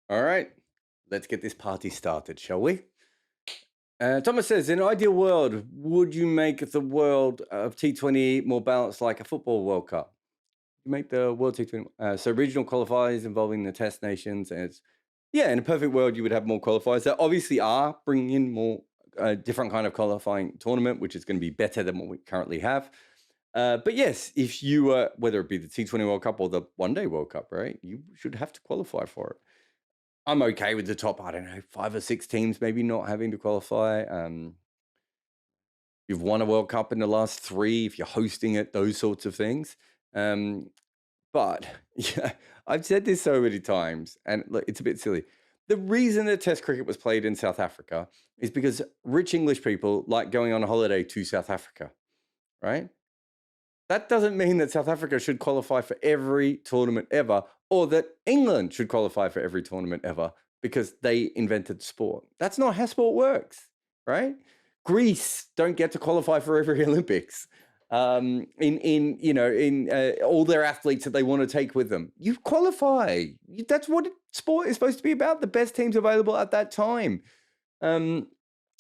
All right, let's get this party started, shall we? Thomas says, in an ideal world, would you make the world of T20 more balanced like a football World Cup? You make the World T20, so regional qualifiers involving the test nations. And yeah, in a perfect world, you would have more qualifiers. There obviously are bringing in more different kind of qualifying tournament, which is going to be better than what we currently have. But yes, if you, whether it be the T20 World Cup or the One Day World Cup, right, you should have to qualify for it. I'm okay with the top, I don't know, 5 or 6 teams maybe not having to qualify. You've won a World Cup in the last 3, if you're hosting it, those sorts of things. But yeah, I've said this so many times, and look, it's a bit silly. The reason that Test cricket was played in South Africa is because rich English people like going on a holiday to South Africa, right? That doesn't mean that South Africa should qualify for every tournament ever, or that England should qualify for every tournament ever because they invented sport. That's not how sport works, right? Greece don't get to qualify for every Olympics. In all their athletes that they want to take with them, you qualify. That's what sport is supposed to be about. The best teams available at that time. And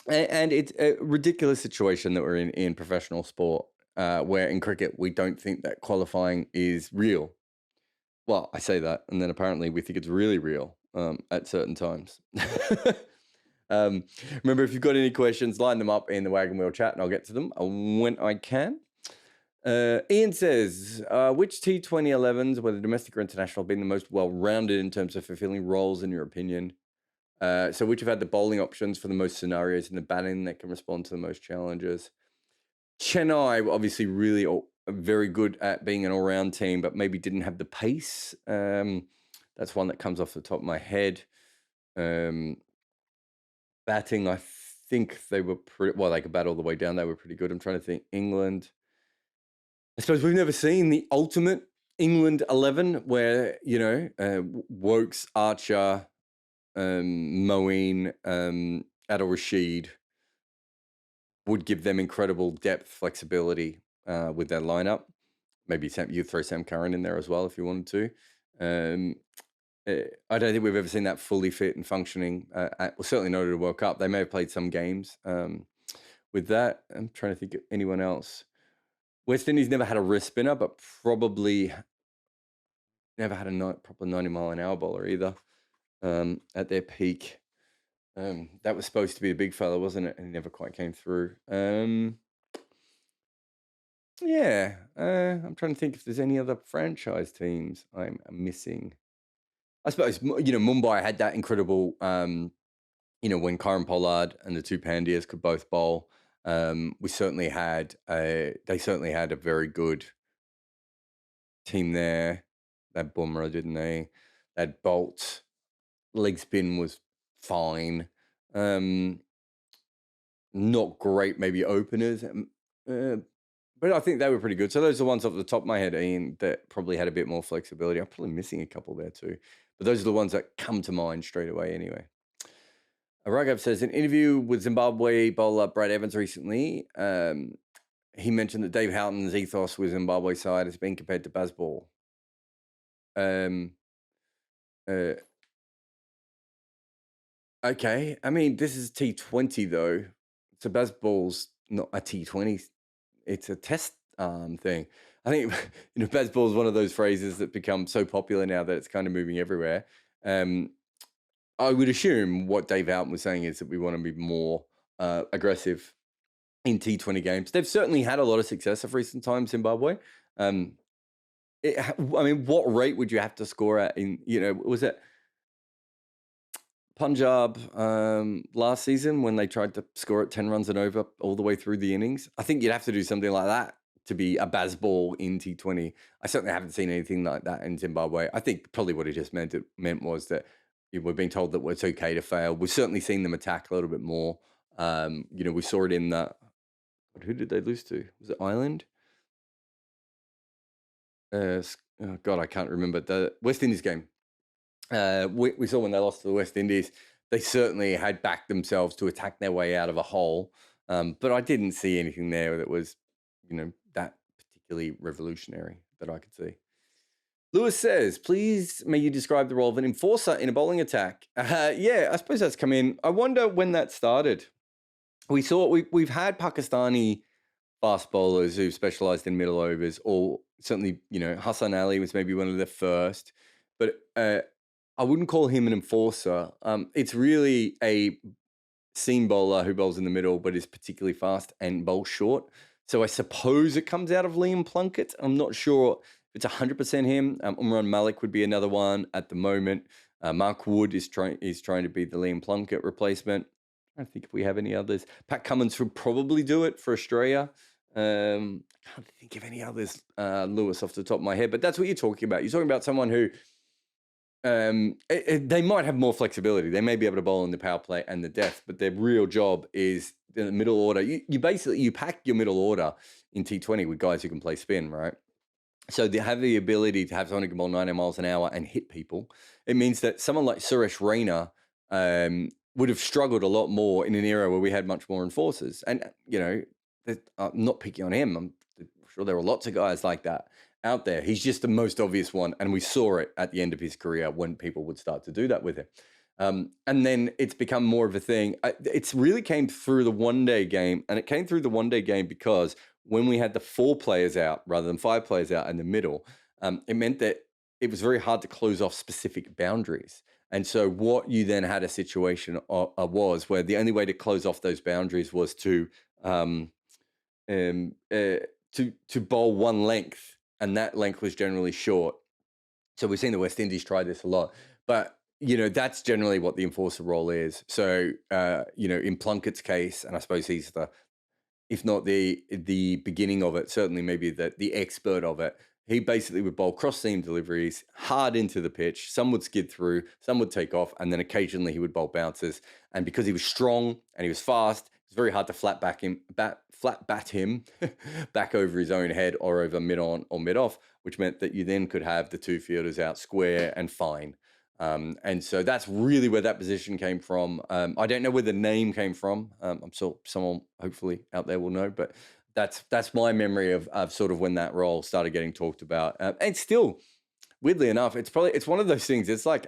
it's a ridiculous situation that we're in professional sport, where in cricket we don't think that qualifying is real. Well, I say that, and then apparently we think it's really real at certain times. Remember, if you've got any questions, line them up in the Wagon Wheel chat, and I'll get to them when I can. Ian says, which T2011s, whether domestic or international, have been the most well-rounded in terms of fulfilling roles, in your opinion? So which have had the bowling options for the most scenarios and the batting that can respond to the most challenges? Chennai were obviously really very good at being an all-round team, but maybe didn't have the pace. That's one that comes off the top of my head. Batting, I think they were pretty well. They could bat all the way down. They were pretty good. I'm trying to think. England. I suppose we've never seen the ultimate England 11, where Wokes, Archer, Moeen, Adil Rashid would give them incredible depth, flexibility with their lineup. Maybe you throw Sam Curran in there as well if you wanted to. I don't think we've ever seen that fully fit and functioning. Certainly not at a World Cup. They may have played some games with that. I'm trying to think of anyone else. West Indies never had a wrist spinner, but probably never had a proper 90-mile-an-hour bowler either at their peak. That was supposed to be a big fella, wasn't it? And he never quite came through. Yeah, I'm trying to think if there's any other franchise teams I'm missing. I suppose, Mumbai had that incredible, when Karan Pollard and the two Pandyas could both bowl. They certainly had a very good team there. That Bumrah, didn't they? That Bolt leg spin was fine. Not great, maybe openers, but I think they were pretty good. So those are the ones off the top of my head, Ian, that probably had a bit more flexibility. I'm probably missing a couple there too, but those are the ones that come to mind straight away anyway. Raghav says, in an interview with Zimbabwe bowler Brad Evans recently, he mentioned that Dave Houghton's ethos with Zimbabwe side has been compared to Bazball. Okay, I mean, this is T20 though, so Bazball's not a T20. It's a test thing. I think Bazball is one of those phrases that become so popular now that it's kind of moving everywhere. I would assume what Dave Houghton was saying is that we want to be more aggressive in T20 games. They've certainly had a lot of success of recent times, Zimbabwe. What rate would you have to score at in, was it Punjab last season when they tried to score at 10 runs and over all the way through the innings? I think you'd have to do something like that to be a Bazball in T20. I certainly haven't seen anything like that in Zimbabwe. I think probably what it just meant was that we're being told that it's okay to fail. We've certainly seen them attack a little bit more. We saw it in the... Who did they lose to? Was it Ireland? God, I can't remember. The West Indies game. We saw when they lost to the West Indies, they certainly had backed themselves to attack their way out of a hole. But I didn't see anything there that was, that particularly revolutionary that I could see. Lewis says, please may you describe the role of an enforcer in a bowling attack. Yeah, I suppose that's come in. I wonder when that started. We've had Pakistani fast bowlers who've specialized in middle overs, or certainly, Hassan Ali was maybe one of the first, but I wouldn't call him an enforcer. It's really a seam bowler who bowls in the middle, but is particularly fast and bowls short. So I suppose it comes out of Liam Plunkett. I'm not sure if it's 100% him. Umran Malik would be another one at the moment. Mark Wood is trying to be the Liam Plunkett replacement. I think if we have any others, Pat Cummins would probably do it for Australia. I can't think of any others, Lewis, off the top of my head. But that's what you're talking about. You're talking about someone who they might have more flexibility. They may be able to bowl in the power play and the death, but their real job is in the middle order. You pack your middle order in T20 with guys who can play spin, right? So they have the ability to have someone who can bowl 90 miles an hour and hit people. It means that someone like Suresh Raina would have struggled a lot more in an era where we had much more enforcers. And, I'm not picking on him. I'm sure there are lots of guys like that out there. He's just the most obvious one. And we saw it at the end of his career when people would start to do that with him. And then it's become more of a thing. It's really came through the one-day game. And it came through the one-day game because when we had the 4 players out rather than 5 players out in the middle, it meant that it was very hard to close off specific boundaries. And so what you then had a situation was where the only way to close off those boundaries was to bowl one length, and that length was generally short. So we've seen the West Indies try this a lot, but that's generally what the enforcer role is. So in Plunkett's case, and I suppose he's if not the beginning of it, certainly maybe the expert of it. He basically would bowl cross seam deliveries hard into the pitch. Some would skid through, some would take off, and then occasionally he would bowl bouncers. And because he was strong and he was fast, it was very hard to flat bat him back over his own head or over mid on or mid off, which meant that you then could have the 2 fielders out square and fine. And so that's really where that position came from. I don't know where the name came from. I'm sure someone hopefully out there will know, but that's my memory of sort of when that role started getting talked about. And still, weirdly enough, it's one of those things. It's like,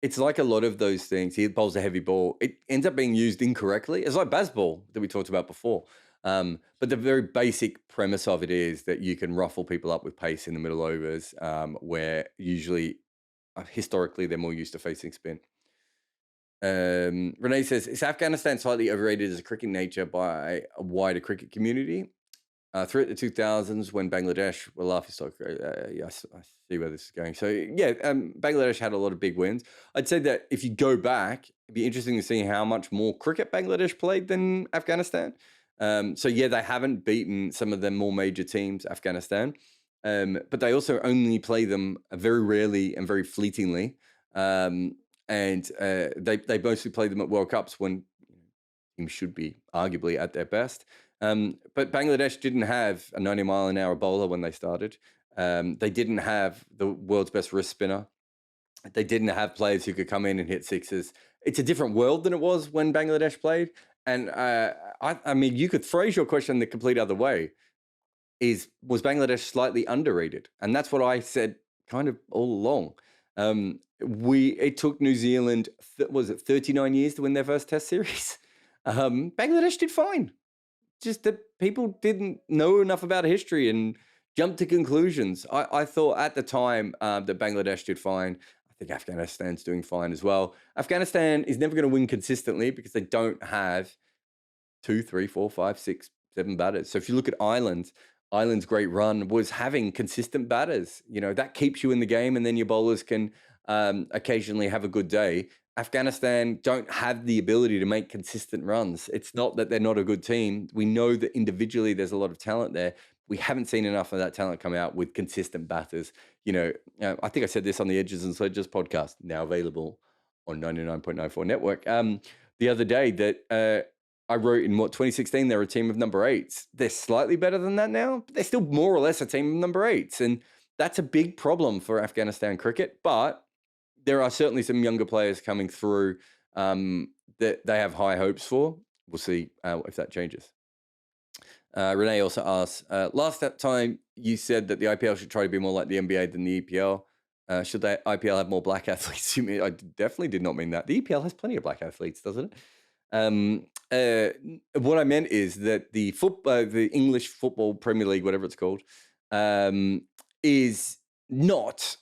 it's like a lot of those things. He bowls a heavy ball. It ends up being used incorrectly. It's like baseball that we talked about before. But the very basic premise of it is that you can ruffle people up with pace in the middle overs, where usually, historically, they're more used to facing spin. Renee says, is Afghanistan slightly overrated as a cricket nature by a wider cricket community? Throughout the 2000s, when Bangladesh were laughing stock, yes, I see where this is going. So yeah, Bangladesh had a lot of big wins. I'd say that if you go back, it'd be interesting to see how much more cricket Bangladesh played than Afghanistan. So yeah, they haven't beaten some of the more major teams, Afghanistan, but they also only play them very rarely and very fleetingly. And they mostly play them at World Cups when teams should be arguably at their best. But Bangladesh didn't have a 90-mile-an-hour bowler when they started. They didn't have the world's best wrist spinner. They didn't have players who could come in and hit sixes. It's a different world than it was when Bangladesh played. And I mean, you could phrase your question the complete other way. Was Bangladesh slightly underrated? And that's what I said kind of all along. It took New Zealand, 39 years to win their first Test series? Bangladesh did fine. Just that people didn't know enough about history and jumped to conclusions. I thought at the time that Bangladesh did fine. I think Afghanistan's doing fine as well. Afghanistan is never going to win consistently because they don't have 2, 3, 4, 5, 6, 7 batters. So if you look at Ireland's great run was having consistent batters. That keeps you in the game, and then your bowlers can occasionally have a good day. Afghanistan don't have the ability to make consistent runs. It's not that they're not a good team. We know that individually there's a lot of talent there. We haven't seen enough of that talent come out with consistent batters. I think I said this on the Edges and Sledges podcast, now available on 99.94 Network, the other day that I wrote in 2016, they're a team of number 8s. They're slightly better than that now, but they're still more or less a team of number 8s. And that's a big problem for Afghanistan cricket. But there are certainly some younger players coming through that they have high hopes for. We'll see if that changes. Renee also asks, last time you said that the IPL should try to be more like the NBA than the EPL. Should the IPL have more black athletes? I definitely did not mean that. The EPL has plenty of black athletes, doesn't it? What I meant is that the English Football Premier League, whatever it's called, is not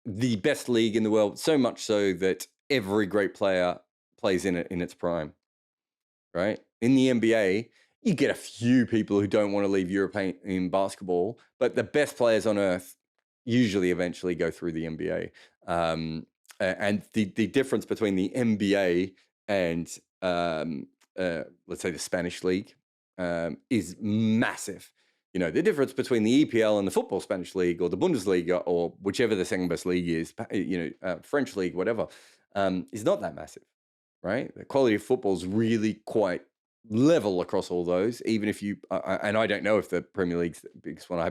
the best league in the world, so much so that every great player plays in it in its prime, right? In the NBA, you get a few people who don't want to leave Europe in basketball, but the best players on earth usually eventually go through the NBA. And the difference between the NBA and let's say the Spanish league is massive. The difference between the EPL and the football Spanish league or the Bundesliga or whichever the second best league is, French league, whatever, is not that massive, right? The quality of football is really quite level across all those, even if you, and I don't know if the Premier League's the biggest one. I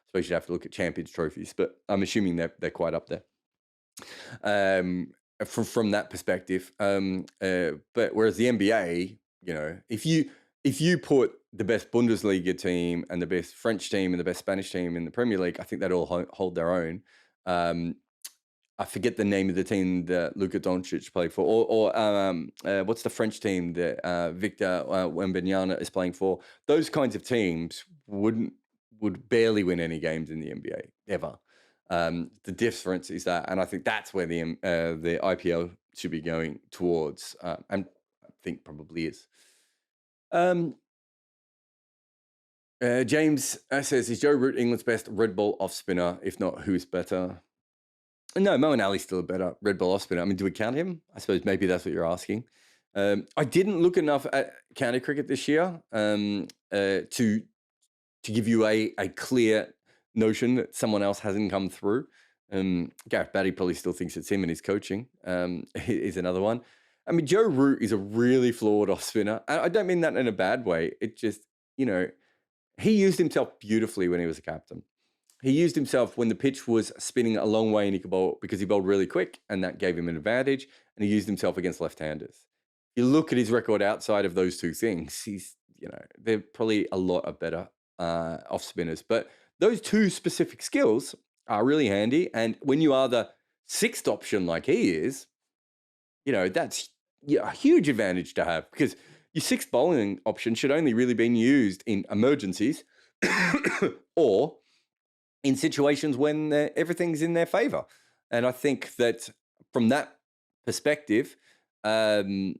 suppose you'd have to look at Champions trophies, but I'm assuming they're quite up there. From that perspective. But whereas the NBA, if you put the best Bundesliga team and the best French team and the best Spanish team in the Premier League, I think they'd all hold their own. I forget the name of the team that Luka Doncic played for, or what's the French team that Victor Wembanyama is playing for? Those kinds of teams would barely win any games in the NBA ever. The difference is that, and I think that's where the IPL should be going towards, and I think probably is. James says, is Joe Root England's best red ball off spinner? If not, who's better? No, Moeen Ali's still a better red ball off spinner. I mean, do we count him? I suppose maybe that's what you're asking. I didn't look enough at county cricket this year to give you a clear notion that someone else hasn't come through. Gareth Batty probably still thinks it's him and his coaching is another one. I mean, Joe Root is a really flawed off spinner. I don't mean that in a bad way. It just, he used himself beautifully when he was a captain. He used himself when the pitch was spinning a long way and he could bowl because he bowled really quick and that gave him an advantage. And he used himself against left-handers. You look at his record outside of those two things, they're probably a lot of better off spinners. But those two specific skills are really handy. And when you are the sixth option like he is, that's a huge advantage to have because your sixth bowling option should only really be used in emergencies or in situations when everything's in their favor. And I think that from that perspective, I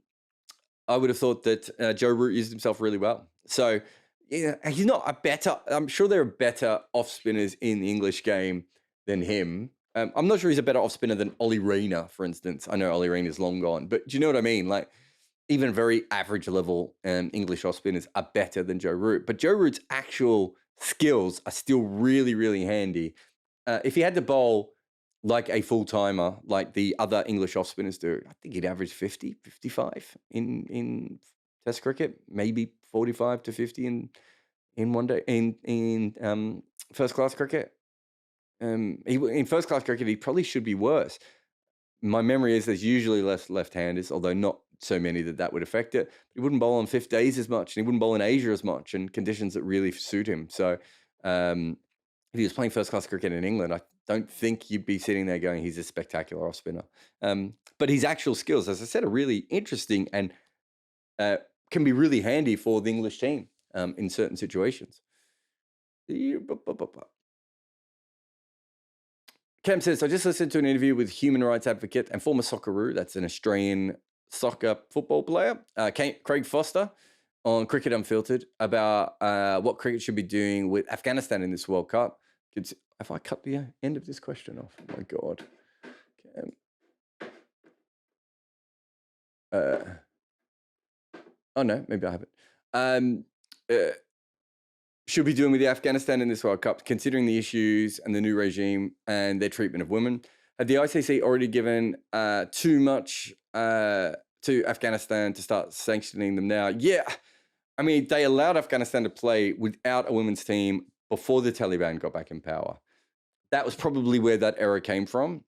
would have thought that Joe Root used himself really well. So he's not a better, I'm sure there are better off spinners in the English game than him. I'm not sure he's a better off spinner than Ollie Rayner, for instance. I know Ollie Rayner's long gone, but do you know what I mean? Like even very average level English off spinners are better than Joe Root. But Joe Root's actual skills are still really, really handy. If he had to bowl like a full-timer, like the other English off spinners do, I think he'd average 50, 55 in Test cricket, maybe 45 to 50 in one day in first-class cricket. In first-class cricket, he probably should be worse. My memory is there's usually less left-handers, although not so many that would affect it. But he wouldn't bowl on fifth days as much, and he wouldn't bowl in Asia as much, and conditions that really suit him. So if he was playing first-class cricket in England, I don't think you'd be sitting there going, he's a spectacular off-spinner. But his actual skills, as I said, are really interesting and can be really handy for the English team in certain situations. Cam says, I just listened to an interview with human rights advocate and former Socceroo, that's an Australian soccer football player, Craig Foster, on Cricket Unfiltered about what cricket should be doing with Afghanistan in this World Cup. Have I cut the end of this question off? Oh, my God. Oh, no, maybe I haven't. Should be doing with the Afghanistan in this World Cup, considering the issues and the new regime and their treatment of women. Have the ICC already given too much to Afghanistan to start sanctioning them now? Yeah. I mean, they allowed Afghanistan to play without a women's team before the Taliban got back in power. That was probably where that error came from.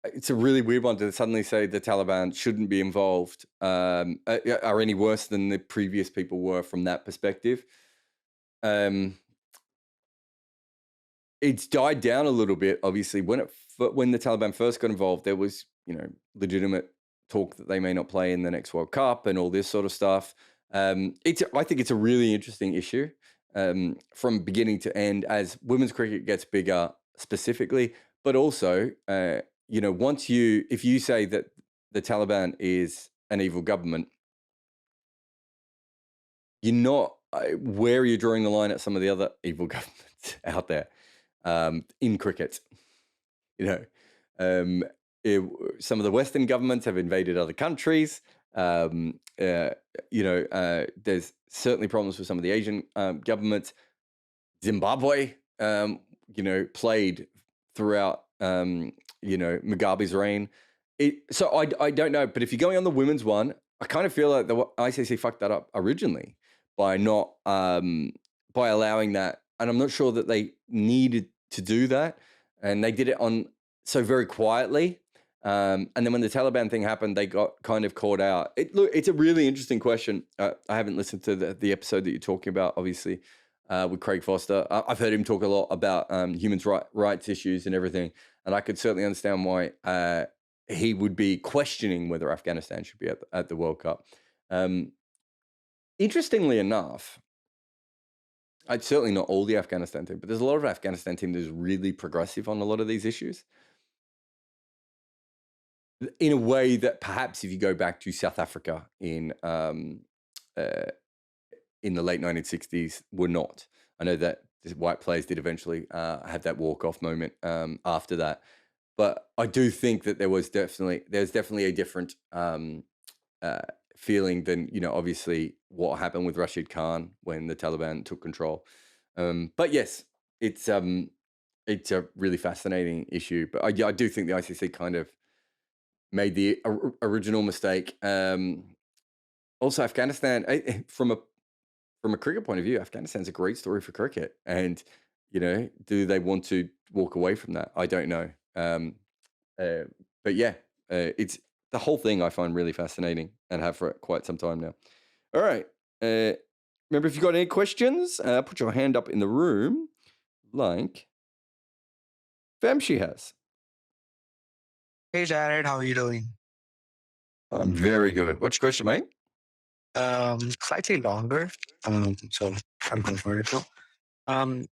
it's a really weird one to suddenly say the Taliban shouldn't be involved, are any worse than the previous people were from that perspective. Um, it's died down a little bit, obviously. When the Taliban first got involved, there was, legitimate talk that they may not play in the next World Cup and all this sort of stuff. I think it's a really interesting issue from beginning to end as women's cricket gets bigger specifically, but also, if you say that the Taliban is an evil government, you're not, where are you drawing the line at some of the other evil governments out there in cricket? You know, um, some of the Western governments have invaded other countries. There's certainly problems with some of the Asian governments. Zimbabwe, played throughout, Mugabe's reign. So I don't know, but if you're going on the women's one, I kind of feel like the ICC fucked that up originally by not by allowing that, and I'm not sure that they needed to do that, and they did it on so very quietly. And then when the Taliban thing happened, they got kind of caught out. It's a really interesting question. I haven't listened to the episode that you're talking about, obviously, with Craig Foster. I've heard him talk a lot about human rights issues and everything, and I could certainly understand why he would be questioning whether Afghanistan should be at the World Cup. Interestingly enough, I'd certainly not all the Afghanistan team, but there's a lot of Afghanistan team that's really progressive on a lot of these issues. In a way that perhaps if you go back to South Africa in the late 1960s were not. I know that the white players did eventually have that walk-off moment after that. But I do think that there's definitely a different feeling than, obviously what happened with Rashid Khan when the Taliban took control. But yes, it's a really fascinating issue. But I do think the ICC kind of made the original mistake. Also, Afghanistan, from a cricket point of view, Afghanistan's a great story for cricket. And, do they want to walk away from that? I don't know. But yeah, it's the whole thing I find really fascinating and have for quite some time now. All right. Remember, if you've got any questions, put your hand up in the room like Vamshi has. Hey Jared, how are you doing? I'm very good. What's your question, mate? Slightly longer. So I'm going for it too.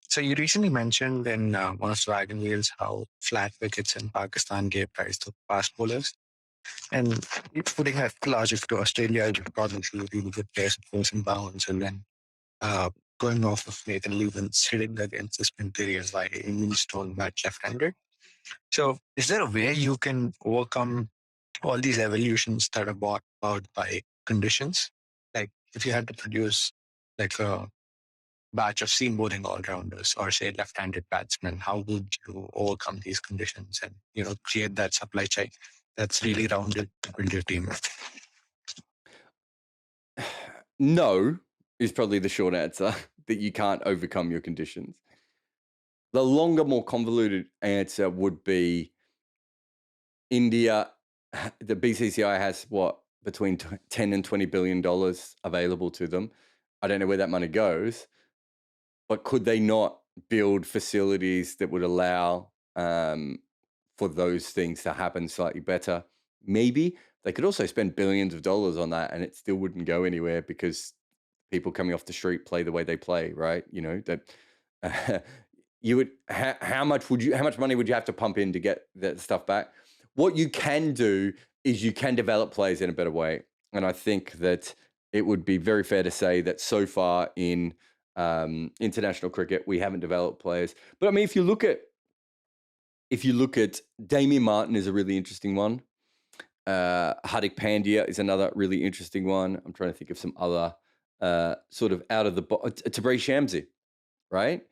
So you recently mentioned in one of the Wagon Wheels how flat wickets in Pakistan gave rise to fast bowlers. And putting that logic to Australia, you've got a really good players at first and bounds, and then going off of Nathan Levens hitting against the spin periods by Amy Stone back left-handed. So is there a way you can overcome all these evolutions that are brought about by conditions? Like if you had to produce like a batch of seam bowling all-rounders or say left-handed batsmen, how would you overcome these conditions and, create that supply chain that's really rounded to build your team? No is probably the short answer, that you can't overcome your conditions. The longer, more convoluted answer would be India, the BCCI has between 10 and $20 billion available to them. I don't know where that money goes, but could they not build facilities that would allow for those things to happen slightly better? Maybe. They could also spend billions of dollars on that and it still wouldn't go anywhere because people coming off the street play the way they play, right? You would, how much money would you have to pump in to get that stuff back? What you can do is you can develop players in a better way. And I think that it would be very fair to say that so far in international cricket, we haven't developed players. But I mean, if you look at Damien Martin is a really interesting one. Hardik Pandya is another really interesting one. I'm trying to think of some other sort of out of the box. Tabraiz Shamsi, right?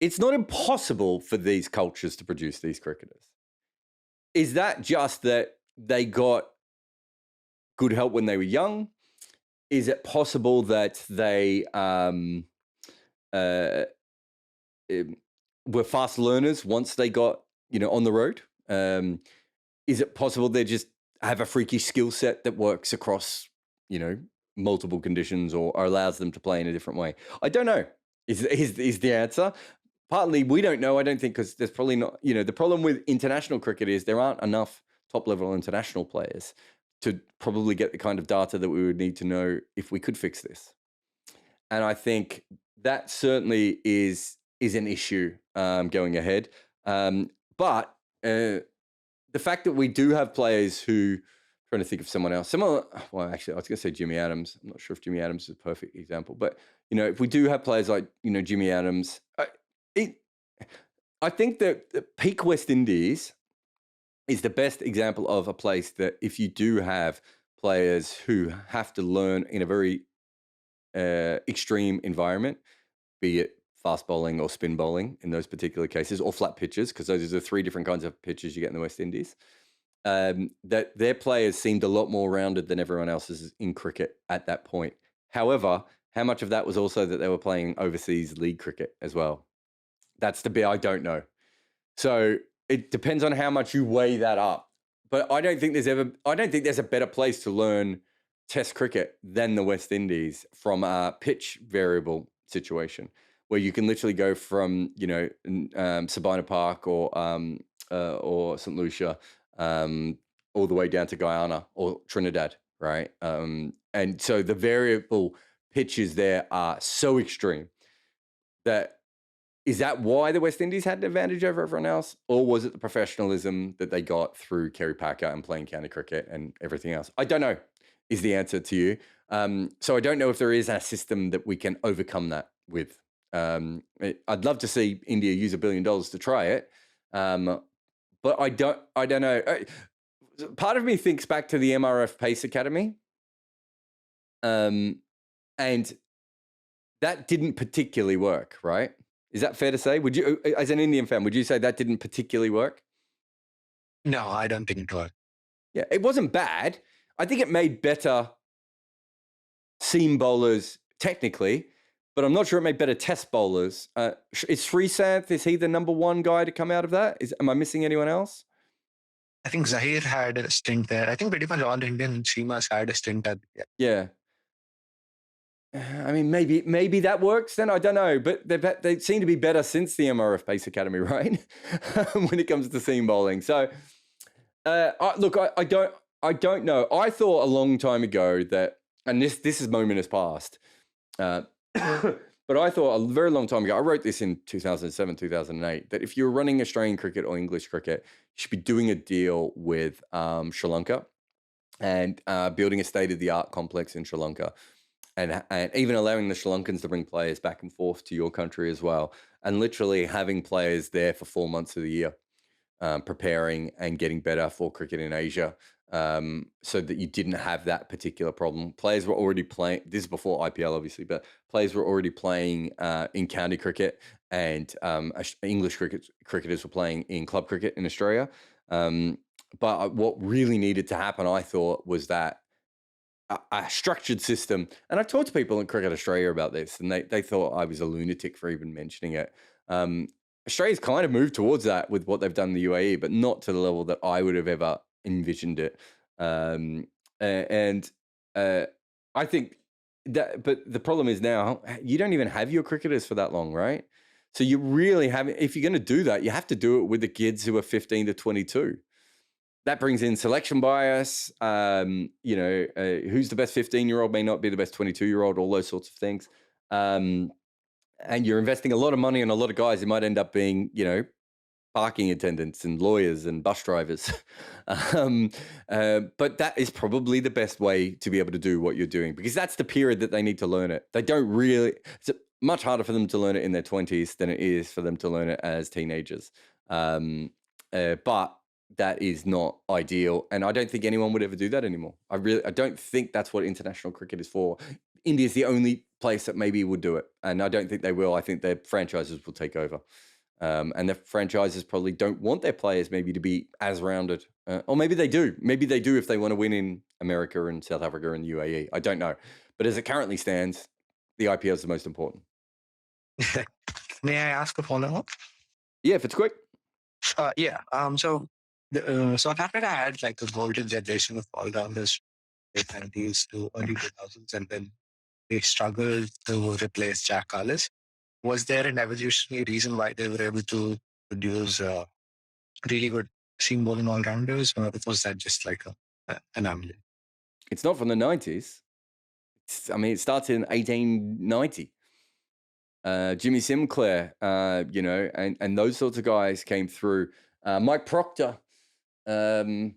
It's not impossible for these cultures to produce these cricketers. Is that just that they got good help when they were young? Is it possible that they were fast learners once they got on the road? is it possible they just have a freaky skill set that works across, multiple conditions or allows them to play in a different way? I don't know. Is the answer? Partly we don't know. I don't think because there's probably not. The problem with international cricket is there aren't enough top level international players to probably get the kind of data that we would need to know if we could fix this. And I think that certainly is an issue going ahead. But the fact that we do have players who, trying to think of someone else, well, actually, I was going to say Jimmy Adams. I'm not sure if Jimmy Adams is a perfect example, but if we do have players like Jimmy Adams, I think that the peak West Indies is the best example of a place that if you do have players who have to learn in a very extreme environment, be it fast bowling or spin bowling in those particular cases, or flat pitches, because those are the three different kinds of pitches you get in the West Indies, that their players seemed a lot more rounded than everyone else's in cricket at that point. However, how much of that was also that they were playing overseas league cricket as well? That's the bit I don't know. So it depends on how much you weigh that up. But I don't think there's a better place to learn Test cricket than the West Indies from a pitch variable situation, where you can literally go from Sabina Park or St Lucia all the way down to Guyana or Trinidad, right? And so the variable pitches there are so extreme that. Is that why the West Indies had an advantage over everyone else? Or was it the professionalism that they got through Kerry Packer and playing county cricket and everything else? I don't know, is the answer to you. So I don't know if there is a system that we can overcome that with. I'd love to see India use $1 billion to try it. But I don't know. Part of me thinks back to the MRF Pace Academy. And that didn't particularly work, right? Is that fair to say? Would you, as an Indian fan, would you say that didn't particularly work? No, I don't think it worked. Yeah, it wasn't bad. I think it made better seam bowlers technically, but I'm not sure it made better test bowlers. Is Srisanth, is he the number one guy to come out of that? Am I missing anyone else? I think Zahir had a stint there. I think pretty much all Indian seamers had a stint at. Yeah. I mean, maybe that works then. I don't know, but they seem to be better since the MRF Pace Academy, right? When it comes to seam bowling. So, I don't know. I thought a long time ago that, and this moment has passed, but I thought a very long time ago. I wrote this in 2007, 2008. That if you're running Australian cricket or English cricket, you should be doing a deal with Sri Lanka and building a state-of-the-art complex in Sri Lanka. And even allowing the Sri Lankans to bring players back and forth to your country as well. And literally having players there for 4 months of the year, preparing and getting better for cricket in Asia, so that you didn't have that particular problem. Players were already playing, this is before IPL obviously, but players were already playing in county cricket, and English cricketers were playing in club cricket in Australia. But what really needed to happen, I thought, was that a structured system. And I've talked to people in Cricket Australia about this, and they thought I was a lunatic for even mentioning it. Australia's kind of moved towards that with what they've done in the UAE, but not to the level that I would have ever envisioned it. I think that, but the problem is now you don't even have your cricketers for that long, right? So you really have, if you're going to do that, you have to do it with the kids who are 15 to 22. That brings in selection bias. Who's the best 15-year-old may not be the best 22-year-old, all those sorts of things. And you're investing a lot of money on a lot of guys who might end up being, parking attendants and lawyers and bus drivers. But that is probably the best way to be able to do what you're doing, because that's the period that they need to learn it. They don't really, it's much harder for them to learn it in their 20s than it is for them to learn it as teenagers. But that is not ideal, and I don't think anyone would ever do that anymore. I don't think that's what international cricket is for. India's the only place that maybe would do it, and I don't think they will. I think their franchises will take over, and the franchises probably don't want their players maybe to be as rounded, or maybe they do. Maybe they do if they want to win in America and South Africa and UAE. I don't know, but as it currently stands, the IPL is the most important. May I ask a follow-up? Yeah, if it's quick. Yeah. So South Africa had like a golden generation of all-rounders, late 90s to early 2000s, and then they struggled to replace Jack Carlis. Was there an evolutionary reason why they were able to produce really good seam bowling all-rounders, or was that just like an anomaly? It's not from the 90s. It started in 1890. Jimmy Sinclair, and those sorts of guys came through. Mike Proctor, even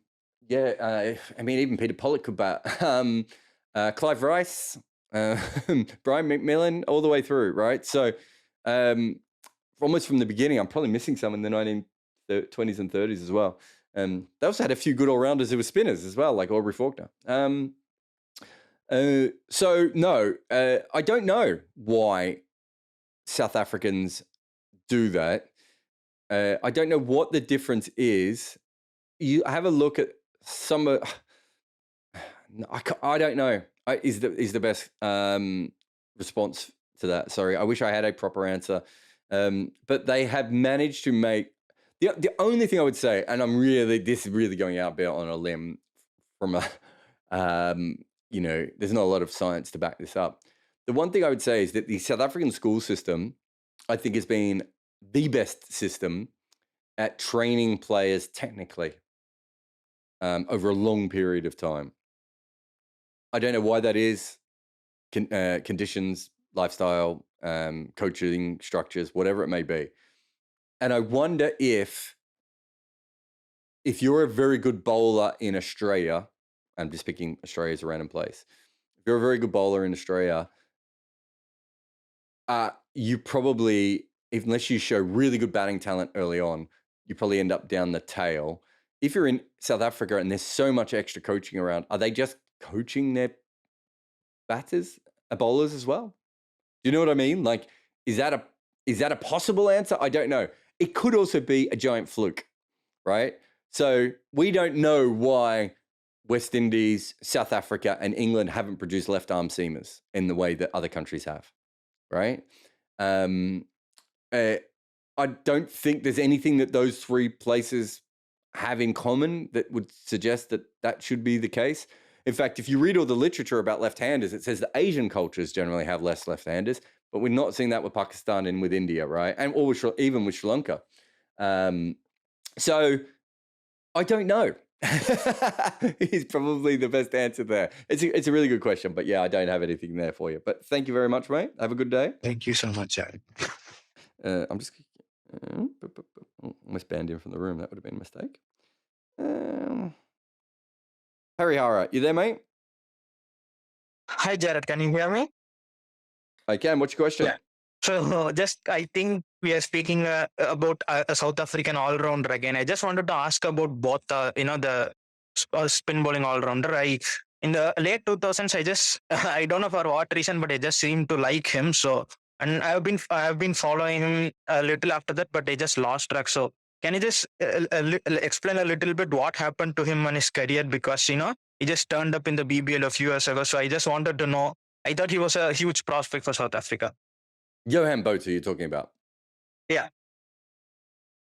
Peter Pollock could bat. Clive Rice, Brian McMillan, all the way through, right? So almost from the beginning, I'm probably missing some in the 1920s and 30s as well. They also had a few good all-rounders who were spinners as well, like Aubrey Faulkner. I don't know why South Africans do that. I don't know what the difference is. You have a look at some. I don't know. Is the best response to that? Sorry, I wish I had a proper answer. But they have managed to make the only thing I would say, and this is really going out a bit on a limb from a there's not a lot of science to back this up. The one thing I would say is that the South African school system, I think, has been the best system at training players technically over a long period of time. I don't know why that is. Conditions, lifestyle, coaching structures, whatever it may be. And I wonder if you're a very good bowler in Australia, I'm just picking Australia as a random place. If you're a very good bowler in Australia, you probably, unless you show really good batting talent early on, you probably end up down the tail. If you're in South Africa and there's so much extra coaching around, are they just coaching their bowlers as well? Do you know what I mean? Like, is that a possible answer? I don't know. It could also be a giant fluke, right? So we don't know why West Indies, South Africa, and England haven't produced left-arm seamers in the way that other countries have, right? I don't think there's anything that those three places have in common that would suggest that should be the case. In fact, if you read all the literature about left-handers, it says that Asian cultures generally have less left-handers, but we're not seeing that with Pakistan and with India, right? And even with Sri Lanka. So I don't know. Is probably the best answer there. It's a really good question, but yeah, I don't have anything there for you. But thank you very much, mate. Have a good day. Thank you so much, Jarrod. I'm just almost banned him from the room. That would have been a mistake. Harihara, you there, mate? Hi, Jarrod. Can you hear me? I can. What's your question? Yeah. So, I think we are speaking about a South African all-rounder again. I just wanted to ask about both, the spin bowling all-rounder. In the late 2000s, I don't know for what reason, but I just seemed to like him. So, and I have been following him a little after that, but I just lost track. So, can you just explain a little bit what happened to him in his career? Because he just turned up in the BBL a few years ago. So, I just wanted to know. I thought he was a huge prospect for South Africa. Johan Botha, you're talking about? Yeah.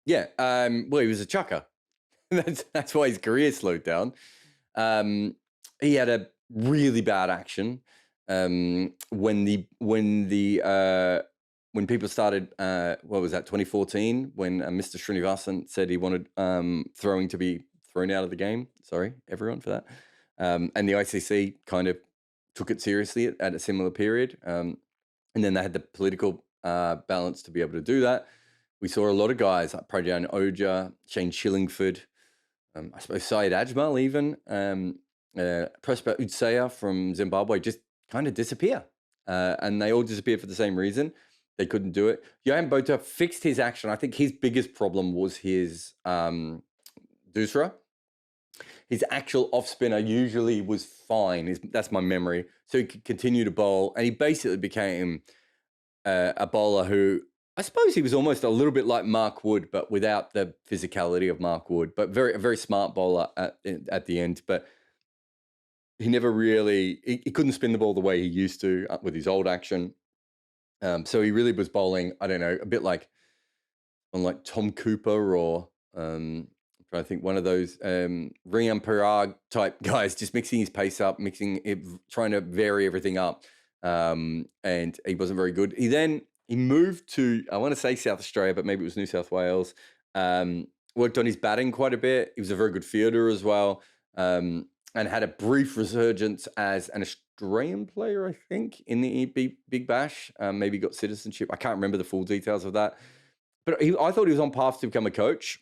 Yeah. Well, he was a chucker. that's why his career slowed down. He had a really bad action when people started. What was that? 2014, when Mr. Srinivasan said he wanted throwing to be thrown out of the game. Sorry, everyone, for that. And the ICC kind of took it seriously at a similar period. And then they had the political balance to be able to do that. We saw a lot of guys like Prajan Oja, Shane Shillingford, I suppose Syed Ajmal even, Prosper Utseya from Zimbabwe just kind of disappear. And they all disappeared for the same reason. They couldn't do it. Johan Botha fixed his action. I think his biggest problem was his Dusra. His actual off-spinner usually was fine. That's my memory. So he could continue to bowl. And he basically became a bowler who, I suppose he was almost a little bit like Mark Wood, but without the physicality of Mark Wood. But a very smart bowler at the end. But he never really, he couldn't spin the ball the way he used to with his old action. So he really was bowling, I don't know, a bit like Tom Cooper or... I'm trying to think, one of those Rian Parag type guys, just mixing his pace up, trying to vary everything up. And he wasn't very good. He moved to, I want to say South Australia, but maybe it was New South Wales. Worked on his batting quite a bit. He was a very good fielder as well. And had a brief resurgence as an Australian player, I think, in the Big Bash. Maybe got citizenship. I can't remember the full details of that. But I thought he was on path to become a coach.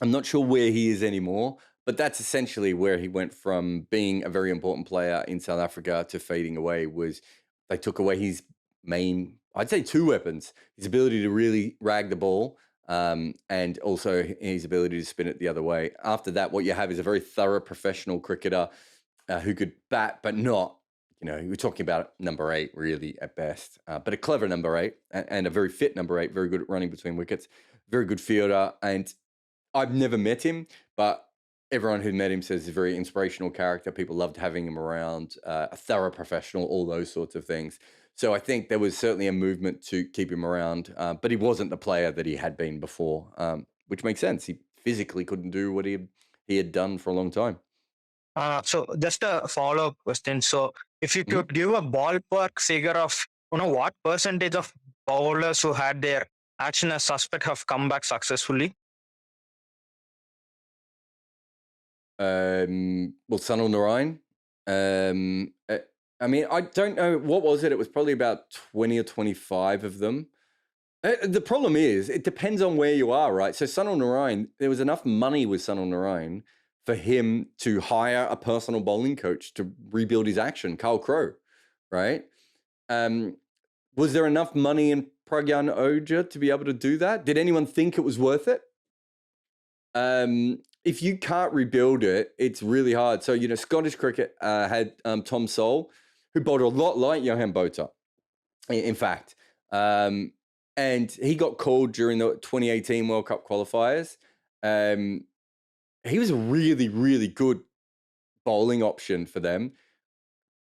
I'm not sure where he is anymore, but that's essentially where he went from being a very important player in South Africa to fading away. Was they took away his main, I'd say, two weapons: his ability to really rag the ball, and also his ability to spin it the other way. After that, what you have is a very thorough professional cricketer who could bat, but not, we're talking about number 8 really at best, but a clever number 8 and a very fit number 8, very good at running between wickets, very good fielder. And I've never met him, but everyone who met him says he's a very inspirational character. People loved having him around, a thorough professional, all those sorts of things. So I think there was certainly a movement to keep him around, but he wasn't the player that he had been before, which makes sense. He physically couldn't do what he had done for a long time. So just a follow-up question. So if you could give a ballpark figure of, what percentage of bowlers who had their action as suspect have come back successfully? Well, Sunil Narine. I mean, I don't know. What was it? It was probably about 20 or 25 of them. The problem is, it depends on where you are, right? So Sunil Narine, there was enough money with Sunil Narine for him to hire a personal bowling coach to rebuild his action, Carl Crowe, right? Was there enough money in Pragyan Ojha to be able to do that? Did anyone think it was worth it? If you can't rebuild it, it's really hard. So, Scottish cricket had Tom Sole, who bowled a lot like Johan Botha, in fact. And he got called during the 2018 World Cup qualifiers. He was a really, really good bowling option for them.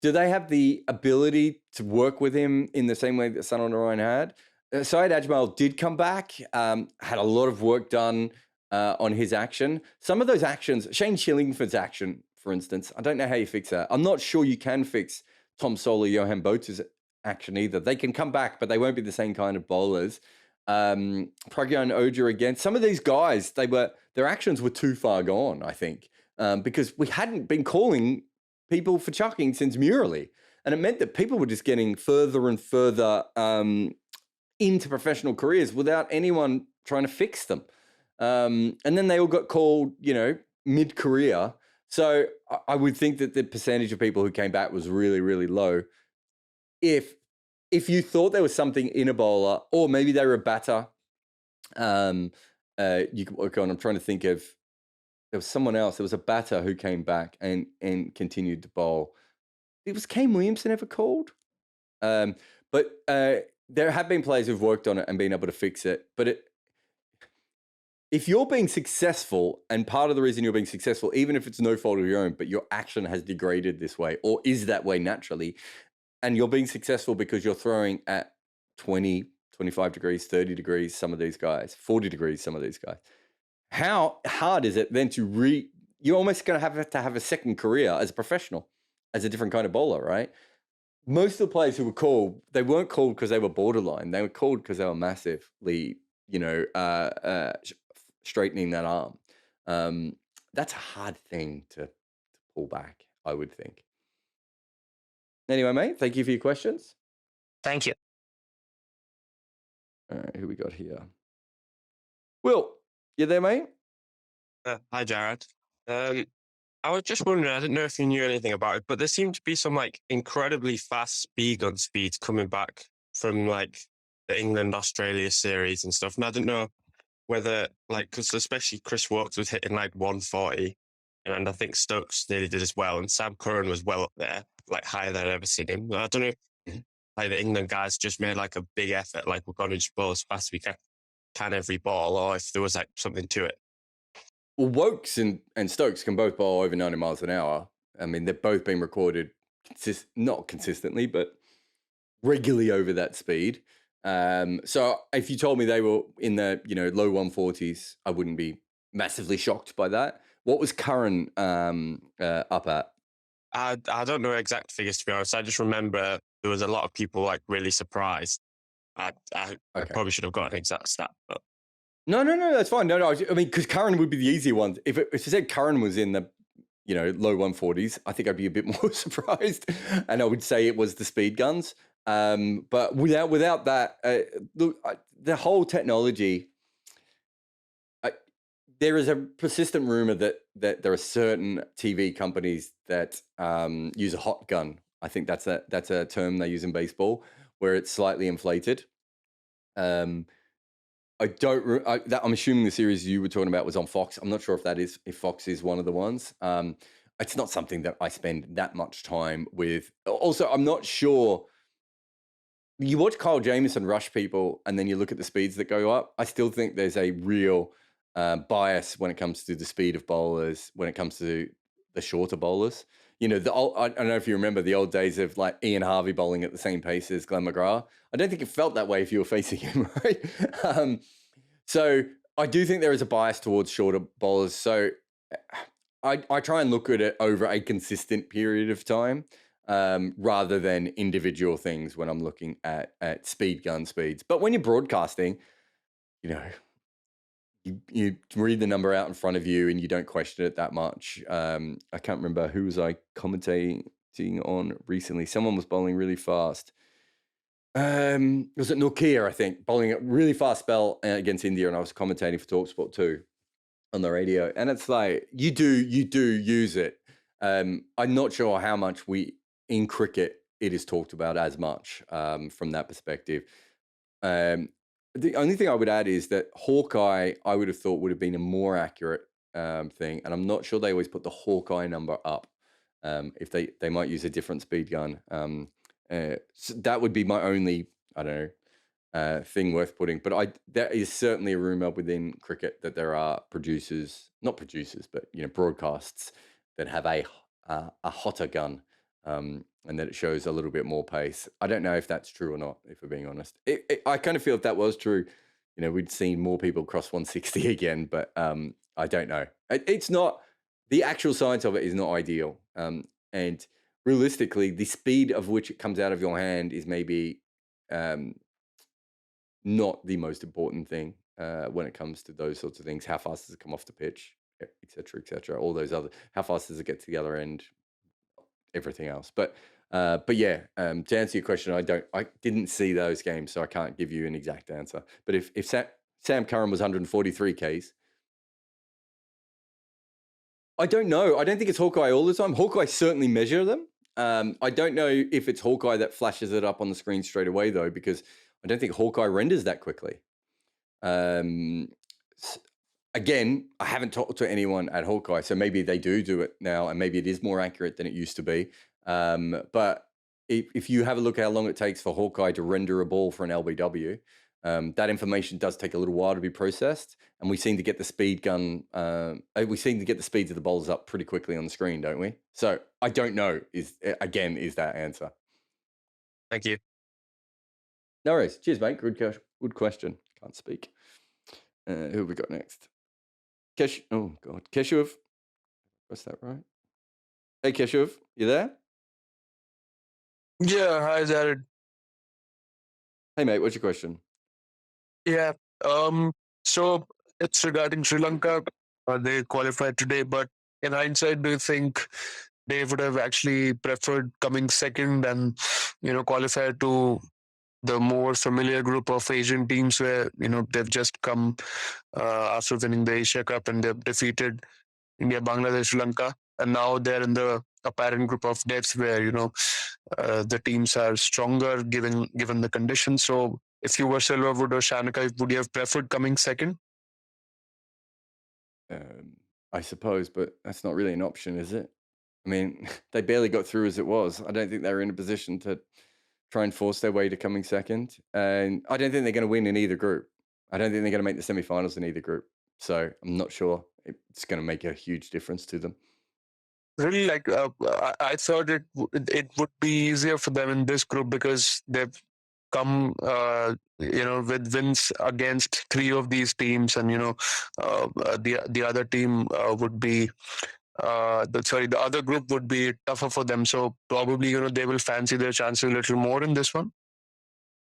Do they have the ability to work with him in the same way that Sunil Narine had? Syed Ajmal did come back, had a lot of work done on his action. Some of those actions, Shane Shillingford's action, for instance, I don't know how you fix that. I'm not sure you can fix Tom Sole or Johan Botha's action either. They can come back, but they won't be the same kind of bowlers. Pragyan Ojha again. Some of these guys, their actions were too far gone, I think, because we hadn't been calling people for chucking since Murali. And it meant that people were just getting further and further into professional careers without anyone trying to fix them. And then they all got called, mid-career. So I would think that the percentage of people who came back was really, really low. If you thought there was something in a bowler, or maybe they were a batter, you could work on. I'm trying to think of, there was someone else. There was a batter who came back and continued to bowl. It was Kane Williamson ever called? But there have been players who've worked on it and been able to fix it. But if you're being successful, and part of the reason you're being successful, even if it's no fault of your own, but your action has degraded this way or is that way naturally, and you're being successful because you're throwing at 20, 25 degrees, 30 degrees, some of these guys, 40 degrees, some of these guys, how hard is it then you're almost going to have a second career as a professional, as a different kind of bowler, right? Most of the players who were called, they weren't called because they were borderline. They were called because they were massively, straightening that arm. That's a hard thing to pull back, I would think. Anyway, mate, thank you for your questions. Thank you. All right, who we got here? Will, you there, mate? Hi, Jarrod. I was just wondering, I didn't know if you knew anything about it, but there seemed to be some incredibly fast speed gun speeds coming back from the England-Australia series and stuff. And I didn't know whether, because especially Chris Woakes was hitting 140, and I think Stokes nearly did as well, and Sam Curran was well up there, higher than I'd ever seen him. I don't know if the England guys just made a big effort, we're going to just bowl as fast as we can every ball, or if there was something to it. Well, Woakes and Stokes can both bowl over 90 miles an hour. I mean, they've both been recorded, not consistently, but regularly over that speed. So if you told me they were in the low 140s, I wouldn't be massively shocked by that. What was Curran up at? I don't know exact figures, to be honest. I just remember there was a lot of people like really surprised. I probably should have got an exact stat, but No, that's fine. No, I mean, because Curran would be the easy one. If you said Curran was in the, low 140s, I think I'd be a bit more surprised, and I would say it was the speed guns. But without that, the whole technology. There is a persistent rumor that there are certain TV companies that use a hot gun. I think that's a term they use in baseball, where it's slightly inflated. I'm assuming the series you were talking about was on Fox. I'm not sure if Fox is one of the ones. It's not something that I spend that much time with. Also, I'm not sure. You watch Kyle Jamieson rush people, and then you look at the speeds that go up. I still think there's a real bias when it comes to the speed of bowlers, when it comes to the shorter bowlers. I don't know if you remember the old days of like Ian Harvey bowling at the same pace as Glenn McGrath. I don't think it felt that way if you were facing him, right? So I do think there is a bias towards shorter bowlers. So I try and look at it over a consistent period of time, rather than individual things when I'm looking at speed gun speeds. But when you're broadcasting, you read the number out in front of you and you don't question it that much. I can't remember who was I commentating on recently. Someone was bowling really fast. Was it Nokia, I think, bowling a really fast spell against India, and I was commentating for TalkSport 2 on the radio. And it's like, you do use it. I'm not sure how much in cricket it is talked about as much from that perspective. The only thing I would add is that Hawkeye, I would have thought would have been a more accurate thing, and I'm not sure they always put the Hawkeye number up. If they might use a different speed gun. So that would be my only, I don't know, thing worth putting. But there is certainly a rumor within cricket that there are not producers, but broadcasts that have a hotter gun. And that it shows a little bit more pace. I don't know if that's true or not, if we're being honest. I kind of feel if that was true, we'd seen more people cross 160 again, but I don't know. It's not, the actual science of it is not ideal. And realistically, the speed of which it comes out of your hand is maybe not the most important thing when it comes to those sorts of things. How fast does it come off the pitch, et cetera, all those other, how fast does it get together and everything else. But yeah, to answer your question, I didn't see those games, so I can't give you an exact answer. But if Sam Curran was 143 Ks, I don't know. I don't think it's Hawkeye all the time. Hawkeye certainly measure them. I don't know if it's Hawkeye that flashes it up on the screen straight away, though, because I don't think Hawkeye renders that quickly. Again, I haven't talked to anyone at Hawkeye, so maybe they do it now, and maybe it is more accurate than it used to be. But if you have a look at how long it takes for Hawkeye to render a ball for an LBW, that information does take a little while to be processed, and we seem to get the speed gun. We seem to get the speeds of the bowlers up pretty quickly on the screen, don't we? So I don't know. Is that answer? Thank you. No worries. Cheers, mate. Good question. Can't speak. Who have we got next? Keshav. What's that right? Hey, Keshav, you there? Yeah, hi Jarrod. Hey, mate, what's your question? Yeah, so it's regarding Sri Lanka. They qualified today, but in hindsight, do you think they would have actually preferred coming second and qualify to the more familiar group of Asian teams where they've just come after winning the Asia Cup and they've defeated India, Bangladesh, Sri Lanka, and now they're in the apparent group of deaths where the teams are stronger given the conditions. So if you were Silverwood or Shanaka, would you have preferred coming second? I suppose, but that's not really an option, is it? I mean, they barely got through as it was. I don't think they're in a position to try and force their way to coming second. And I don't think they're going to win in either group. I don't think they're going to make the semi-finals in either group. So I'm not sure it's going to make a huge difference to them. Really, I thought it would be easier for them in this group because they've come, with wins against three of these teams, and the other team would be the other group would be tougher for them. So probably they will fancy their chances a little more in this one.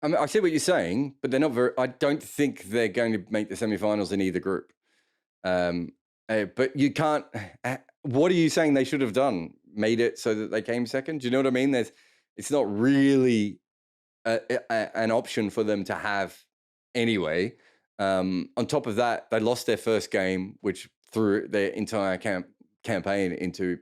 I mean, I see what you're saying, but they're not very. I don't think they're going to make the semifinals in either group. But you can't. What are you saying they should have done? Made it so that they came second? Do you know what I mean? It's not really an option for them to have anyway. On top of that, they lost their first game, which threw their entire campaign into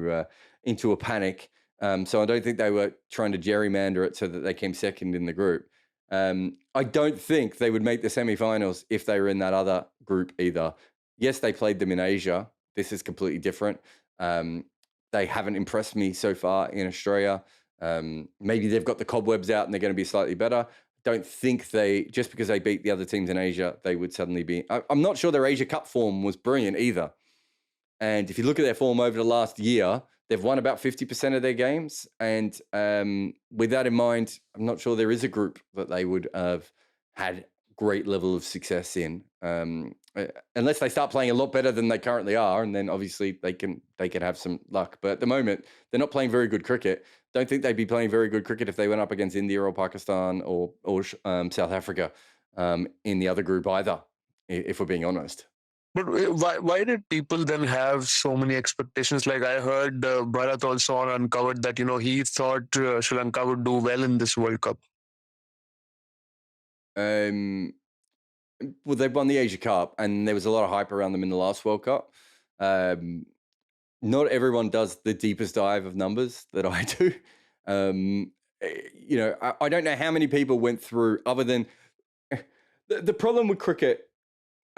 a panic. So I don't think they were trying to gerrymander it so that they came second in the group. I don't think they would make the semifinals if they were in that other group either. Yes, they played them in Asia. This is completely different. They haven't impressed me so far in Australia. Maybe they've got the cobwebs out and they're going to be slightly better. Don't think just because they beat the other teams in Asia, they would suddenly be. I'm not sure their Asia Cup form was brilliant either. And if you look at their form over the last year, they've won about 50% of their games. And with that in mind, I'm not sure there is a group that they would have had great level of success in, unless they start playing a lot better than they currently are. And then obviously they can have some luck. But at the moment, they're not playing very good cricket. Don't think they'd be playing very good cricket if they went up against India or Pakistan or South Africa in the other group either, if we're being honest. But why did people then have so many expectations? Like I heard Bharat also uncovered that he thought Sri Lanka would do well in this World Cup. Well, they won the Asia Cup, and there was a lot of hype around them in the last World Cup. Not everyone does the deepest dive of numbers that I do. I don't know how many people went through, other than the problem with cricket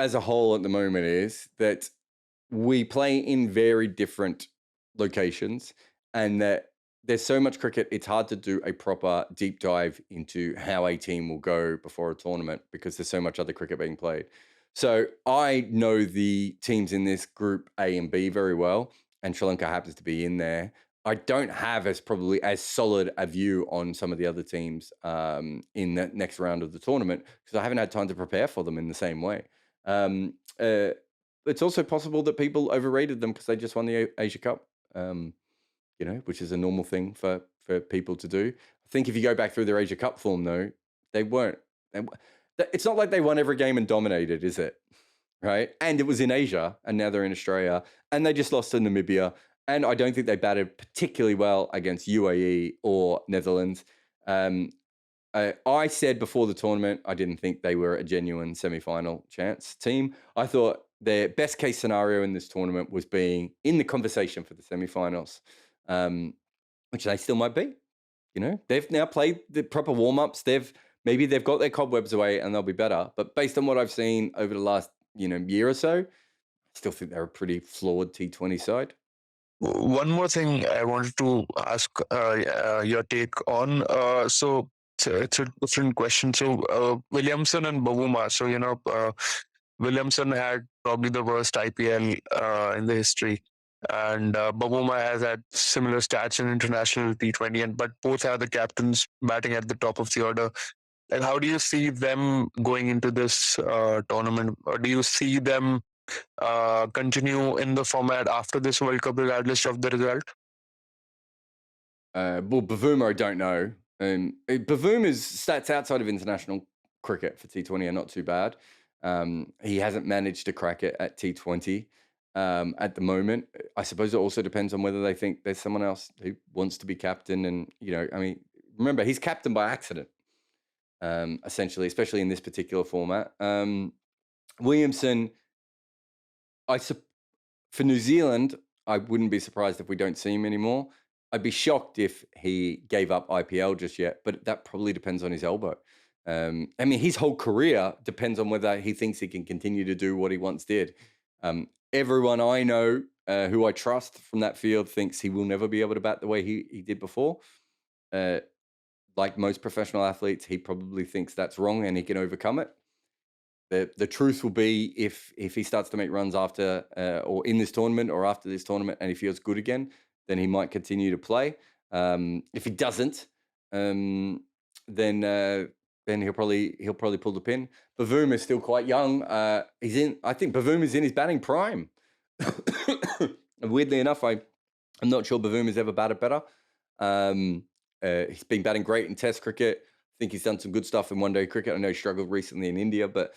as a whole at the moment is that we play in very different locations, and that there's so much cricket, it's hard to do a proper deep dive into how a team will go before a tournament because there's so much other cricket being played. So I know the teams in this group A and B very well, and Sri Lanka happens to be in there. I don't have probably as solid a view on some of the other teams in the next round of the tournament because I haven't had time to prepare for them in the same way. It's also possible that people overrated them because they just won the Asia Cup, which is a normal thing for people to do. I think if you go back through their Asia Cup form, though, they weren't. It's not like they won every game and dominated, is it? Right? And it was in Asia, and now they're in Australia, and they just lost to Namibia. And I don't think they batted particularly well against UAE or Netherlands. I said before the tournament, I didn't think they were a genuine semi-final chance team. I thought their best case scenario in this tournament was being in the conversation for the semi-finals, which they still might be. They've now played the proper warm-ups. Maybe they've got their cobwebs away and they'll be better. But based on what I've seen over the last year or so, I still think they're a pretty flawed T20 side. One more thing I wanted to ask your take on. So it's a different question. So Williamson and Bavuma. So Williamson had probably the worst IPL in the history, and Bavuma has had similar stats in international T20, but both are the captains batting at the top of the order. And how do you see them going into this tournament? Or do you see them continue in the format after this World Cup, regardless of the result? Well, Bavuma, I don't know. Bavuma's stats outside of international cricket for T20 are not too bad. He hasn't managed to crack it at T20 at the moment. I suppose it also depends on whether they think there's someone else who wants to be captain. And, remember, he's captain by accident, essentially, especially in this particular format. Williamson, for New Zealand, I wouldn't be surprised if we don't see him anymore. I'd be shocked if he gave up IPL just yet, but that probably depends on his elbow. His whole career depends on whether he thinks he can continue to do what he once did. Everyone I know who I trust from that field thinks he will never be able to bat the way he did before. Like most professional athletes, he probably thinks that's wrong and he can overcome it. The truth will be if he starts to make runs after or in this tournament or after this tournament and he feels good again, then he might continue to play. If he doesn't, then he'll probably pull the pin. Bavoom is still quite young. I think Bavoom is in his batting prime. Weirdly enough, I'm not sure Bavoom has ever batted better. He's been batting great in Test cricket. I think he's done some good stuff in one-day cricket. I know he struggled recently in India, but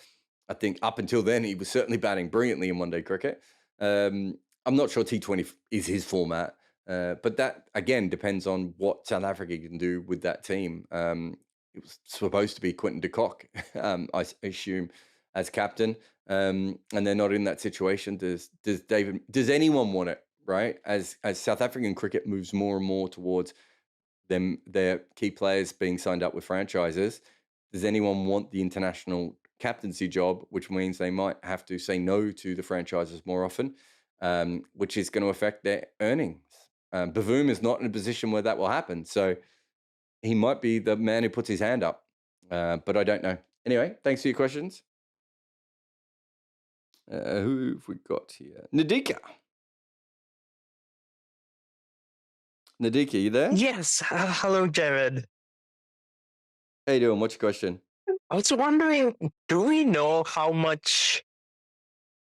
I think up until then he was certainly batting brilliantly in one-day cricket. I'm not sure T20 is his format, but that again depends on what South Africa can do with that team. It was supposed to be Quinton de Kock, I assume, as captain, and they're not in that situation. Does anyone want it? Right, as South African cricket moves more and more towards their key players being signed up with franchises, does anyone want the international captaincy job, which means they might have to say no to the franchises more often, which is going to affect their earnings. Bavoom is not in a position where that will happen, so he might be the man who puts his hand up, but I don't know. Anyway, thanks for your questions. Who have we got here? Nadika, you there? Yes. Hello, Jared. How you doing? What's your question? I was wondering, do we know how much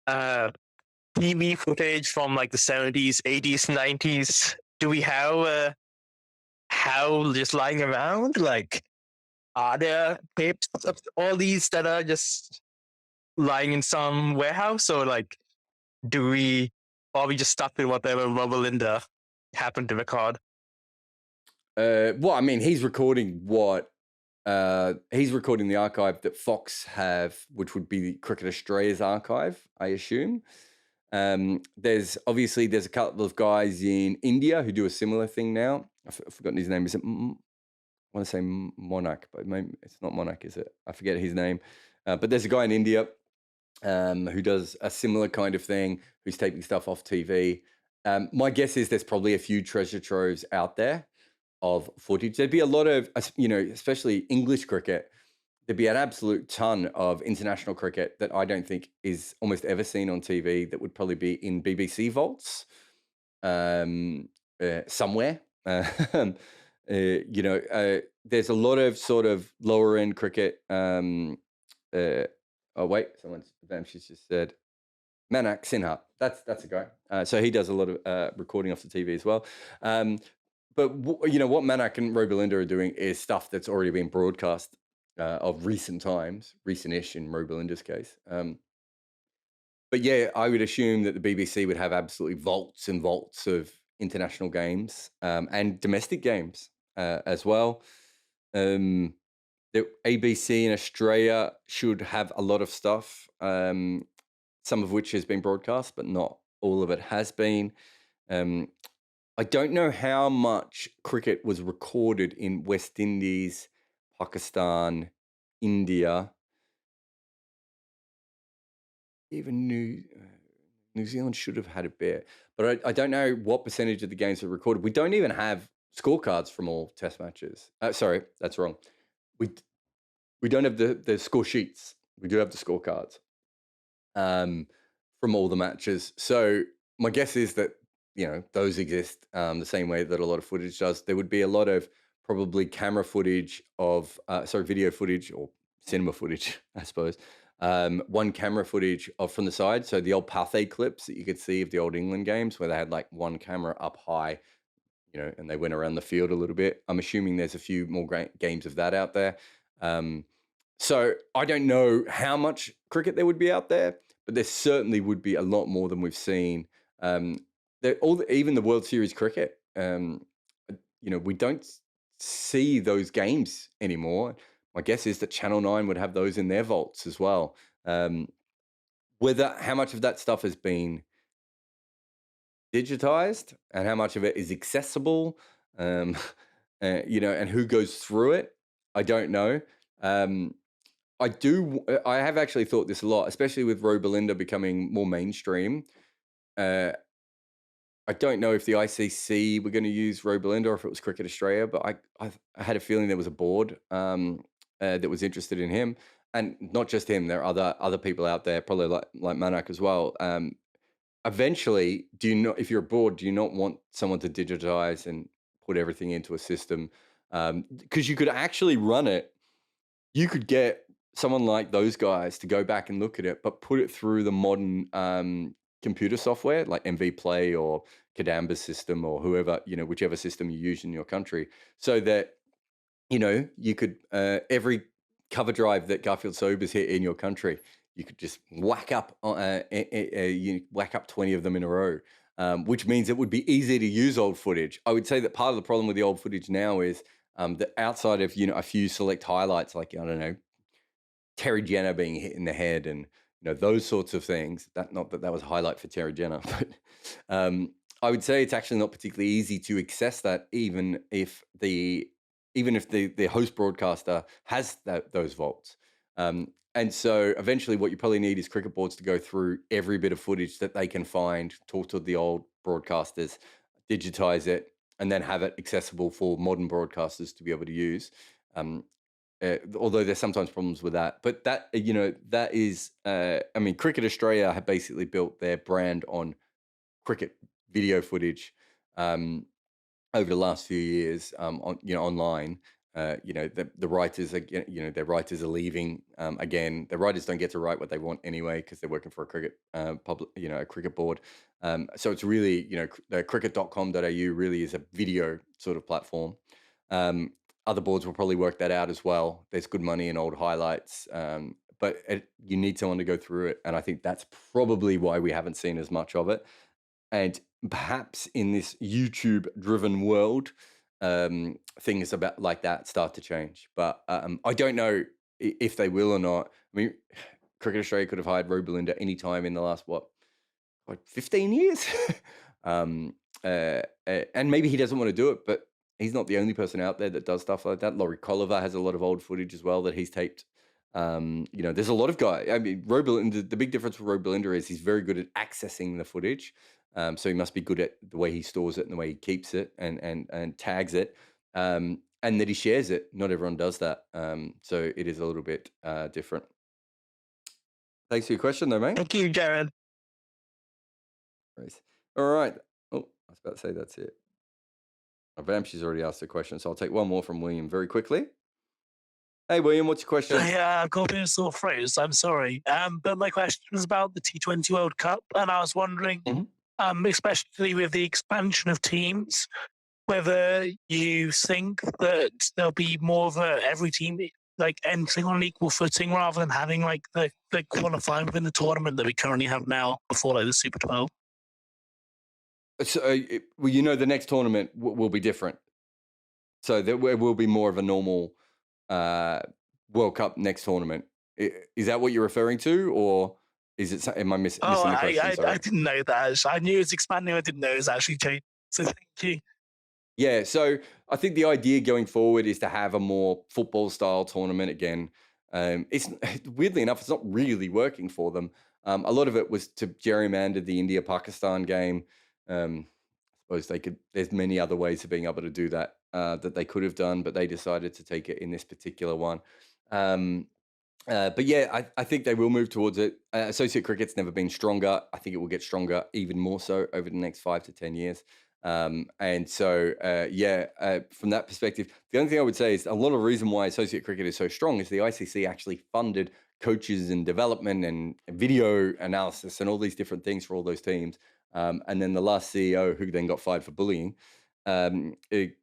TV footage from like the 70s, 80s, 90s do we have just lying around? Like, are there tapes of all these that are just lying in some warehouse, or like, are we just stuck with whatever Robolinda happened to record? Well, I mean, he's recording the archive that Fox have, which would be Cricket Australia's archive, I assume. There's a couple of guys in India who do a similar thing now. I've forgotten his name. Is it? I want to say Monarch, but maybe it's not Monarch, is it? I forget his name. But there's a guy in India who does a similar kind of thing, who's taking stuff off TV. My guess is there's probably a few treasure troves out there of footage. There'd be a lot of, especially English cricket, there'd be an absolute ton of international cricket that I don't think is almost ever seen on TV that would probably be in BBC vaults somewhere. There's a lot of sort of lower end cricket. Oh, wait, someone's she's just said Manak Sinha. That's a guy. So he does a lot of recording off the TV as well. But what Manak and Robolinda are doing is stuff that's already been broadcast of recent times, recent-ish in Robolinda's case. But yeah, I would assume that the BBC would have absolutely vaults and vaults of international games and domestic games as well. The ABC in Australia should have a lot of stuff, some of which has been broadcast, but not all of it has been. I don't know how much cricket was recorded in West Indies, Pakistan, India, even New Zealand should have had a bit, but I don't know what percentage of the games were recorded. We don't even have scorecards from all Test matches. Sorry, that's wrong. We don't have the score sheets. We do have the scorecards from all the matches. So my guess is that those exist the same way that a lot of footage does. There would be a lot of probably camera footage of, video footage or cinema footage, I suppose. One camera footage from the side. So the old Pathé clips that you could see of the old England games where they had like one camera up high, and they went around the field a little bit. I'm assuming there's a few more games of that out there. So I don't know how much cricket there would be out there, but there certainly would be a lot more than we've seen. Even the World Series cricket, we don't see those games anymore. My guess is that Channel 9 would have those in their vaults as well. How much of that stuff has been digitized and how much of it is accessible, and who goes through it, I don't know. I have actually thought this a lot, especially with Robolinda becoming more mainstream. I don't know if the ICC were going to use Robolinda or if it was Cricket Australia, but I had a feeling there was a board that was interested in him, and not just him. There are other people out there, probably like Manak as well. Eventually, if you're a board, do you not want someone to digitize and put everything into a system because you could actually run it. You could get someone like those guys to go back and look at it, but put it through the modern computer software like MV Play or Kadamba's system or whoever, whichever system you use in your country, so that you could every cover drive that Garfield Sobers hit in your country, you could just whack up 20 of them in a row, which means it would be easy to use old footage. I would say that part of the problem with the old footage now is that outside of a few select highlights, like I don't know, Terry Jenner being hit in the head and those sorts of things. Not that was a highlight for Terry Jenner, but I would say it's actually not particularly easy to access that, even if the host broadcaster has those vaults. And so eventually what you probably need is cricket boards to go through every bit of footage that they can find, talk to the old broadcasters, digitize it, and then have it accessible for modern broadcasters to be able to use. Although there's sometimes problems with that, but that is, Cricket Australia have basically built their brand on cricket video footage over the last few years, online. The writers are, their writers are leaving again. The writers don't get to write what they want anyway because they're working for a cricket a cricket board. So it's really, the cricket.com.au really is a video sort of platform. Other boards will probably work that out as well. There's good money in old highlights, but you need someone to go through it. And I think that's probably why we haven't seen as much of it. And perhaps in this YouTube-driven world, things about like that start to change. But I don't know if they will or not. Cricket Australia could have hired Ro Belinda any time in the last, 15 years? And maybe he doesn't want to do it, but he's not the only person out there that does stuff like that. Laurie Colliver has a lot of old footage as well that he's taped. There's a lot of guys. Ro Belinda, the big difference with Ro Belinda is he's very good at accessing the footage. So he must be good at the way he stores it and the way he keeps it and tags it, and that he shares it. Not everyone does that. So it is a little bit different. Thanks for your question, though, mate. Thank you, Jarrod. All right. Oh, I was about to say that's it. She's already asked a question, so I'll take one more from William very quickly. Hey, William, what's your question? Yeah, I've got a bit of sore throat, so I'm sorry. But my question was about the T20 World Cup, and I was wondering, especially with the expansion of teams, whether you think that there'll be more of every team like entering on an equal footing rather than having like the qualifying within the tournament that we currently have now before like the Super 12. So, the next tournament will be different. So there will be more of a normal World Cup next tournament. Is that what you're referring to, or is it? Am I missing the question? I didn't know that. I knew it was expanding. I didn't know it was actually changing. So thank you. Yeah, so I think the idea going forward is to have a more football-style tournament again. It's weirdly enough, it's not really working for them. A lot of it was to gerrymander the India-Pakistan game. I suppose they could. There's many other ways of being able to do that that they could have done, but they decided to take it in this particular one. But yeah, I think they will move towards it. Associate cricket's never been stronger. I think it will get stronger even more so over the next 5 to 10 years. And so, from that perspective, the only thing I would say is a lot of reason why associate cricket is so strong is the ICC actually funded coaches and development and video analysis and all these different things for all those teams. And then the last CEO, who then got fired for bullying, it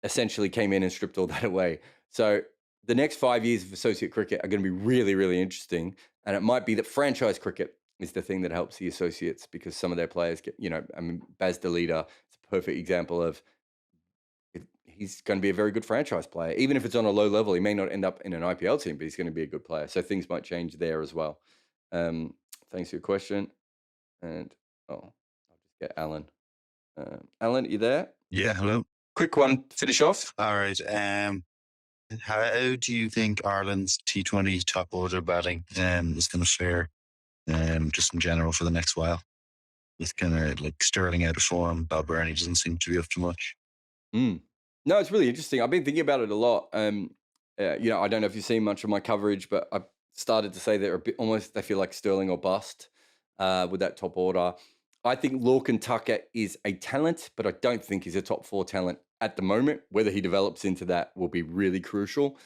essentially came in and stripped all that away. So the next 5 years of associate cricket are going to be really, really interesting. And it might be that franchise cricket is the thing that helps the associates because some of their players get, Baz Delita is a perfect example of he's going to be a very good franchise player. Even if it's on a low level, he may not end up in an IPL team, but he's going to be a good player. So things might change there as well. Thanks for your question. And I'll just get Alan. Alan, you there? Yeah, hello. Quick one to finish off. All right. How do you think Ireland's T20 top order batting is going to fare, just in general for the next while? With kind of like Sterling out of form, Bob Burney doesn't seem to be up to much. No, it's really interesting. I've been thinking about it a lot. I don't know if you've seen much of my coverage, but I started to say they're a bit almost. They feel like Sterling or bust with that top order. I think Lorcan Tucker is a talent, but I don't think he's a top 4 talent at the moment. Whether he develops into that will be really crucial.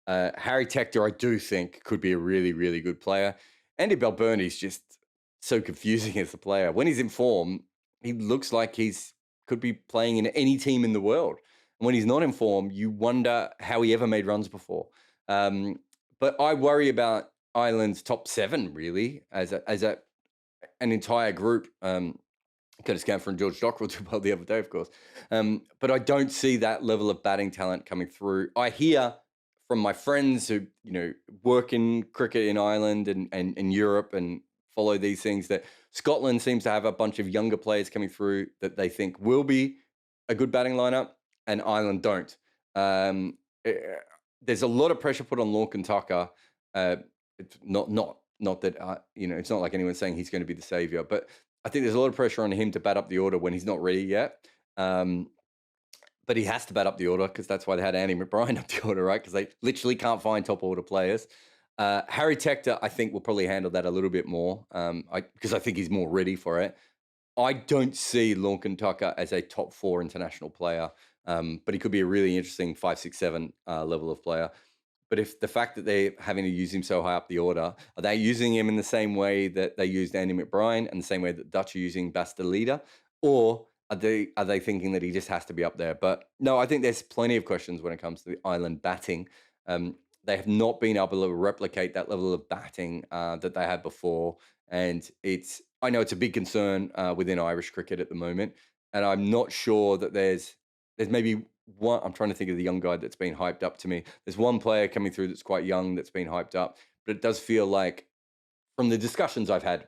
Harry Tector, I do think, could be a really, really good player. Andy Balbirnie's just so confusing as a player. When he's in form, he looks like could be playing in any team in the world. And when he's not in form, you wonder how he ever made runs before. But I worry about Ireland's top 7, really, as an entire group. Curtis Camphor and George Dockrell did well the other day, of course. But I don't see that level of batting talent coming through. I hear from my friends who, work in cricket in Ireland and Europe and follow these things, that Scotland seems to have a bunch of younger players coming through that they think will be a good batting lineup, and Ireland don't. There's a lot of pressure put on Lorcan Tucker. It's not that it's not like anyone's saying he's going to be the savior, but I think there's a lot of pressure on him to bat up the order when he's not ready yet. But he has to bat up the order because that's why they had Andy McBride up the order, right? Because they literally can't find top order players. Harry Tector, I think, will probably handle that a little bit more because I think he's more ready for it. I don't see Lorcan Tucker as a top 4 international player, but he could be a really interesting 5, 6, 7 level of player. But if the fact that they're having to use him so high up the order, are they using him in the same way that they used Andy McBride and the same way that Dutch are using Bastilleida? Or are they thinking that he just has to be up there? But no, I think there's plenty of questions when it comes to the Ireland batting. They have not been able to replicate that level of batting that they had before. And I know it's a big concern within Irish cricket at the moment. And I'm not sure that there's maybe one. I'm trying to think of the young guy that's been hyped up to me. There's one player coming through that's quite young that's been hyped up. But it does feel like, from the discussions I've had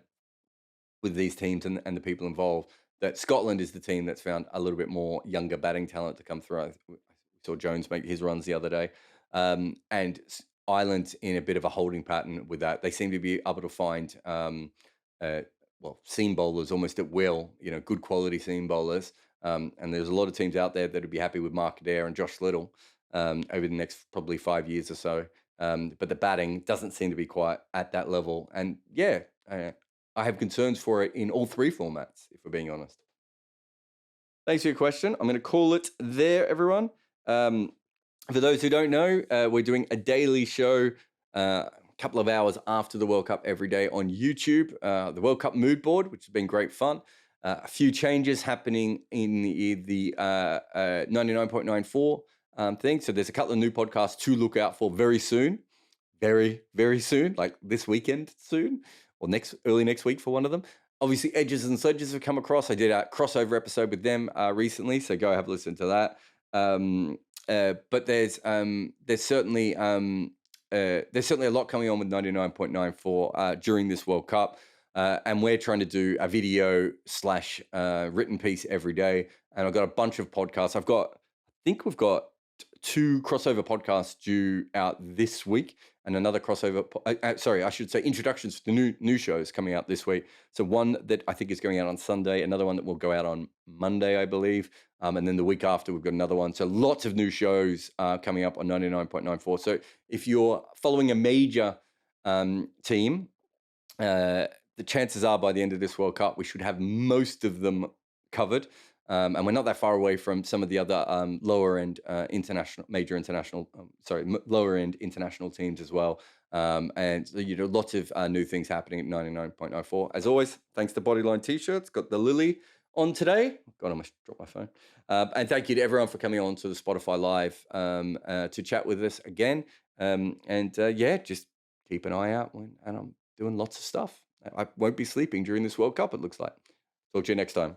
with these teams and the people involved, that Scotland is the team that's found a little bit more younger batting talent to come through. I saw Jones make his runs the other day. And Ireland in a bit of a holding pattern with that. They seem to be able to find seam bowlers almost at will, good quality seam bowlers. And there's a lot of teams out there that would be happy with Mark Adair and Josh Little over the next probably 5 years or so. But the batting doesn't seem to be quite at that level. And I have concerns for it in all 3 formats, if we're being honest. Thanks for your question. I'm going to call it there, everyone. For those who don't know, we're doing a daily show a couple of hours after the World Cup every day on YouTube, the World Cup Mood Board, which has been great fun. A few changes happening in the 99.94 thing. So there's a couple of new podcasts to look out for very soon. Very, very soon, like this weekend soon, or early next week for one of them. Obviously, Edges and Sledges have come across. I did a crossover episode with them recently, so go have a listen to that. But there's certainly a lot coming on with 99.94 during this World Cup. And we're trying to do a video / written piece every day. And I've got a bunch of podcasts. I think we've got 2 crossover podcasts due out this week, and another crossover. I should say introductions to new shows coming out this week. So one that I think is going out on Sunday, another one that will go out on Monday, I believe. And then the week after, we've got another one. So lots of new shows coming up on 99.94. So if you're following a major team, the chances are by the end of this World Cup, we should have most of them covered. And we're not that far away from some of the other lower end international teams as well. And lots of new things happening at 99.94. As always, thanks to Bodyline T-shirts. Got the Lily on today. God, I almost dropped my phone. And thank you to everyone for coming on to the Spotify Live to chat with us again. Just keep an eye out and I'm doing lots of stuff. I won't be sleeping during this World Cup, it looks like. Talk to you next time.